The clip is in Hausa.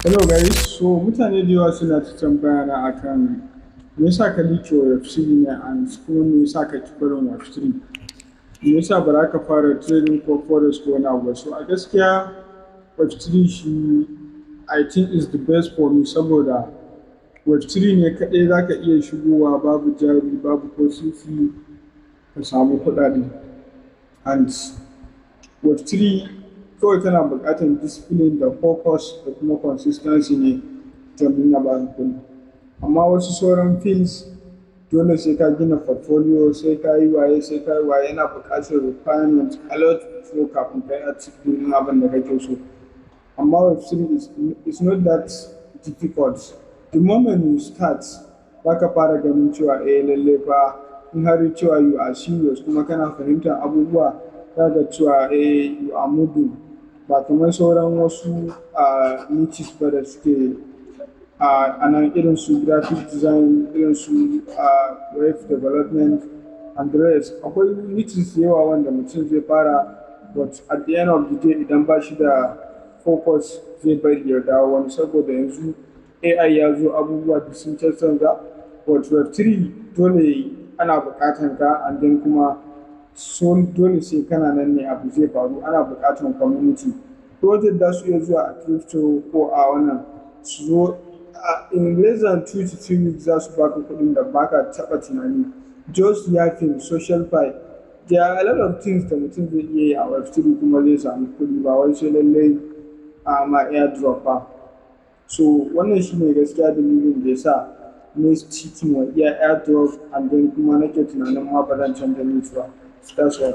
Hello guys, so mutane da yawa suna ta tambaya na akan me yasa ka liƙe Web3 ne and kuma me yasa ka ki barin Web3? Me yasa ba za ka fara trading ko forex ko wani abu ba? So a gaskiya Web3 shi I think is the best for me saboda Web3 ne kaɗai za ka iya shigowa babu jari babu ko sisi ka samu kuɗaɗe. And Web3 kawai tana buƙatar discipline da focus da kuma consistency ne domin ya baka kuɗi. Amma wasu sauran fields dole sai ka gina portfolio, sai ka yi waye, sai ka yi waye, yana buƙatar requirement a lot so kafin ka yi achieve ɗin abin da kake so. Amma Web3 is not that difficult. The moment you start, za ka fara ganin cewa lalle fa in har cewa you are serious kuma kana fahimtar abubuwa, za ka cewa you are moving. Ba kamar sauran wasu niches ba da suke a nan irin su graphic design, irin su web development and the rest. Akwai niches da yawa wanda mutum zai fara, but at the end of the day idan ba shi da focus zai bari ya dawo wani, saboda yanzu AI ya zo abubuwa da sun canza, but Web3 dole ana buƙatar ka and then kuma dole sai kana nan ne abu zai faru. Ana buƙatar community. Project za su iya zuwa a crypto ko a wannan su zo in less than 2 to 3 weeks za su baka kuɗin da baka taɓa tunani. Just yakin social fi. There are a lot of things da mutum zai iya yi a Web3 kuma zai samu kuɗi, ba wai sai lallai ma airdrop ba. So wannan shine gaskiya dalilin da yasa na sticking wa iya airdrop and then kuma nake tunanin ma ba zan canza niche ba. That's all.